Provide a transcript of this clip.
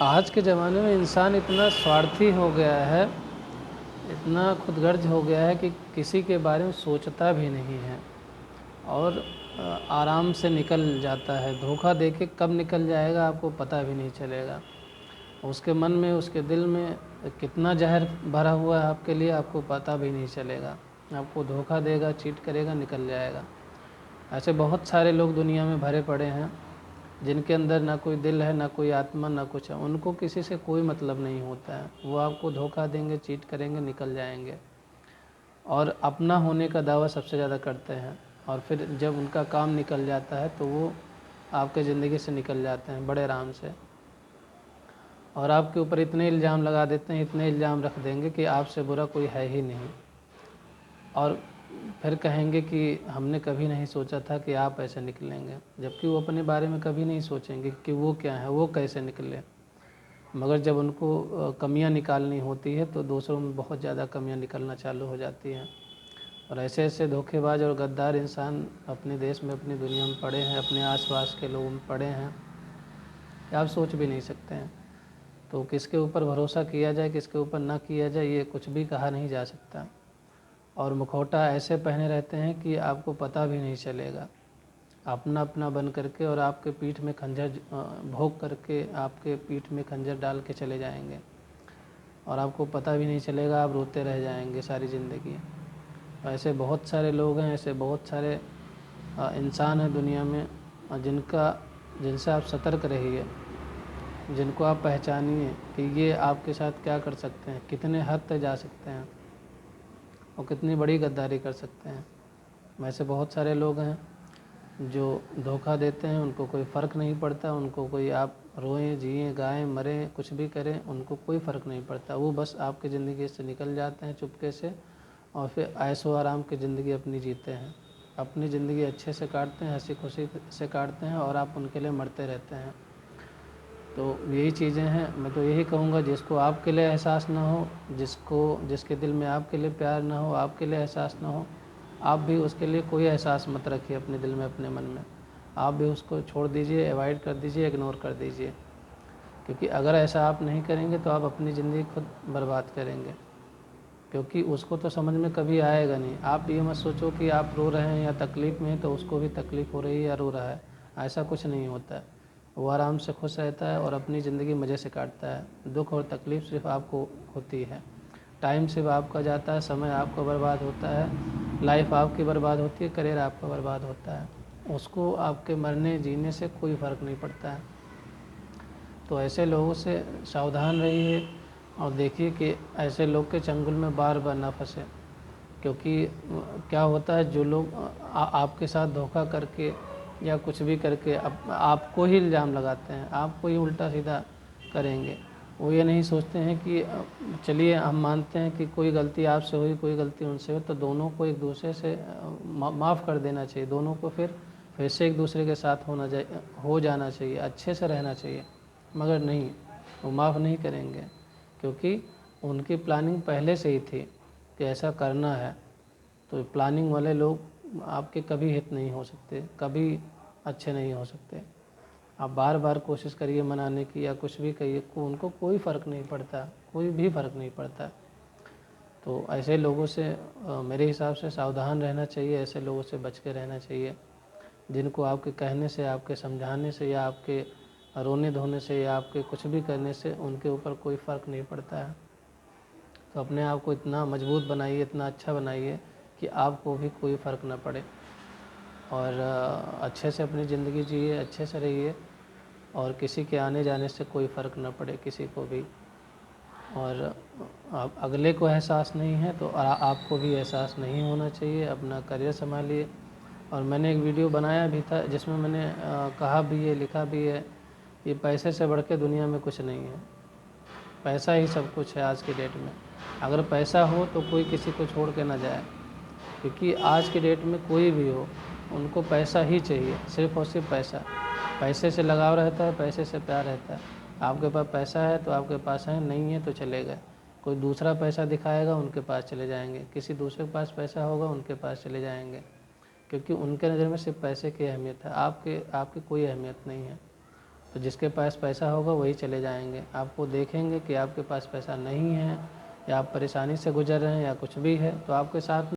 आज के ज़माने में इंसान इतना स्वार्थी हो गया है, इतना खुदगर्ज हो गया है कि किसी के बारे में सोचता भी नहीं है और आराम से निकल जाता है। धोखा देके कब निकल जाएगा आपको पता भी नहीं चलेगा। उसके मन में, उसके दिल में कितना जहर भरा हुआ है आपके लिए आपको पता भी नहीं चलेगा। आपको धोखा देगा, चीट करेगा, निकल जाएगा। ऐसे बहुत सारे लोग दुनिया में भरे पड़े हैं जिनके अंदर ना कोई दिल है, ना कोई आत्मा, ना कुछ है। उनको किसी से कोई मतलब नहीं होता है। वो आपको धोखा देंगे, चीट करेंगे, निकल जाएंगे और अपना होने का दावा सबसे ज़्यादा करते हैं। और फिर जब उनका काम निकल जाता है तो वो आपके ज़िंदगी से निकल जाते हैं बड़े आराम से और आपके ऊपर इतने इल्ज़ाम लगा देते हैं, इतने इल्ज़ाम रख देंगे कि आपसे बुरा कोई है ही नहीं। और फिर कहेंगे कि हमने कभी नहीं सोचा था कि आप ऐसे निकलेंगे, जबकि वो अपने बारे में कभी नहीं सोचेंगे कि वो क्या है, वो कैसे निकले। मगर जब उनको कमियां निकालनी होती है तो दूसरों में बहुत ज़्यादा कमियां निकलना चालू हो जाती हैं। और ऐसे ऐसे धोखेबाज और गद्दार इंसान अपने देश में, अपनी दुनिया में पड़े हैं, अपने आसपास के लोगों में पड़े हैं कि आप सोच भी नहीं सकते हैं। तो किसके ऊपर भरोसा किया जाए, किसके ऊपर ना किया जाए, ये कुछ भी कहा नहीं जा सकता। और मुखौटा ऐसे पहने रहते हैं कि आपको पता भी नहीं चलेगा, अपना अपना बन करके और आपके पीठ में खंजर भोंक करके आपके पीठ में खंजर डाल के चले जाएंगे और आपको पता भी नहीं चलेगा, आप रोते रह जाएंगे सारी ज़िंदगी। ऐसे बहुत सारे लोग हैं, ऐसे बहुत सारे इंसान हैं दुनिया में जिनसे आप सतर्क रहिए, जिनको आप पहचानिए कि ये आपके साथ क्या कर सकते हैं, कितने हद तक जा सकते हैं और कितनी बड़ी गद्दारी कर सकते हैं। वैसे बहुत सारे लोग हैं जो धोखा देते हैं, उनको कोई फ़र्क नहीं पड़ता। उनको कोई आप रोएं, जिएं, गाएं, मरें, कुछ भी करें, उनको कोई फ़र्क नहीं पड़ता। वो बस आपकी ज़िंदगी से निकल जाते हैं चुपके से और फिर ऐशो आराम की ज़िंदगी अपनी जीते हैं, अपनी ज़िंदगी अच्छे से काटते हैं, हंसी खुशी से काटते हैं और आप उनके लिए मरते रहते हैं। तो यही चीज़ें हैं। मैं तो यही कहूँगा, जिसको आपके लिए एहसास ना हो, जिसके दिल में आपके लिए प्यार ना हो, आपके लिए एहसास ना हो, आप भी उसके लिए कोई एहसास मत रखिए अपने दिल में, अपने मन में। आप भी उसको छोड़ दीजिए, अवॉइड कर दीजिए, इग्नोर कर दीजिए। क्योंकि अगर ऐसा आप नहीं करेंगे तो आप अपनी ज़िंदगी खुद बर्बाद करेंगे, क्योंकि उसको तो समझ में कभी आएगा नहीं। आप ये मत सोचो कि आप रो रहे हैं या तकलीफ़ में हैं तो उसको भी तकलीफ़ हो रही है या रो रहा है, ऐसा कुछ नहीं होता है। वो आराम से खुश रहता है और अपनी ज़िंदगी मज़े से काटता है। दुख और तकलीफ़ सिर्फ आपको होती है, टाइम सिर्फ आपका जाता है, समय आपका बर्बाद होता है, लाइफ आपकी बर्बाद होती है, करियर आपका बर्बाद होता है। उसको आपके मरने जीने से कोई फ़र्क नहीं पड़ता है। तो ऐसे लोगों से सावधान रहिए और देखिए कि ऐसे लोग के चंगुल में बार बार ना फंसे। क्योंकि क्या होता है, जो लोग आपके साथ धोखा करके या कुछ भी करके आपको ही इल्ज़ाम लगाते हैं, आपको ही उल्टा सीधा करेंगे। वो ये नहीं सोचते हैं कि चलिए हम मानते हैं कि कोई गलती आपसे हुई, कोई गलती उनसे हुई, तो दोनों को एक दूसरे से माफ़ कर देना चाहिए। दोनों को फिर से एक दूसरे के साथ हो जाना चाहिए, अच्छे से रहना चाहिए। मगर नहीं, वो माफ़ नहीं करेंगे, क्योंकि उनकी प्लानिंग पहले से ही थी कि ऐसा करना है। तो प्लानिंग वाले लोग आपके कभी हित नहीं हो सकते, कभी अच्छे नहीं हो सकते। आप बार बार कोशिश करिए मनाने की या कुछ भी कहिए, उनको कोई फ़र्क नहीं पड़ता, कोई भी फ़र्क नहीं पड़ता। तो ऐसे लोगों से मेरे हिसाब से सावधान रहना चाहिए, ऐसे लोगों से बच के रहना चाहिए, जिनको आपके कहने से, आपके समझाने से या आपके रोने धोने से या आपके कुछ भी करने से उनके ऊपर कोई फ़र्क नहीं पड़ता है। तो अपने आप को इतना मजबूत बनाइए, इतना अच्छा बनाइए कि आपको भी कोई फ़र्क ना पड़े और अच्छे से अपनी ज़िंदगी जिए, अच्छे से रहिए और किसी के आने जाने से कोई फ़र्क ना पड़े किसी को भी। और आप अगले को एहसास नहीं है तो आपको भी एहसास नहीं होना चाहिए। अपना करियर संभालिए। और मैंने एक वीडियो बनाया भी था जिसमें मैंने कहा भी है, लिखा भी है, ये पैसे से बढ़ के दुनिया में कुछ नहीं है। पैसा ही सब कुछ है आज की डेट में। अगर पैसा हो तो कोई किसी को छोड़ के ना जाए, क्योंकि आज की डेट में कोई भी हो, उनको पैसा ही चाहिए, सिर्फ़ और सिर्फ पैसा। पैसे से लगाव रहता है, पैसे से प्यार रहता है। आपके पास पैसा है तो आपके पास है, नहीं है तो चले गए। कोई दूसरा पैसा दिखाएगा, उनके पास चले जाएंगे। किसी दूसरे के पास पैसा होगा, उनके पास चले जाएंगे, क्योंकि उनके नज़र में सिर्फ पैसे की अहमियत है, आपकी कोई अहमियत नहीं है। तो जिसके पास पैसा होगा वही चले जाएंगे। आपको देखेंगे कि आपके पास पैसा नहीं है या आप परेशानी से गुजर रहे हैं या कुछ भी है तो आपके साथ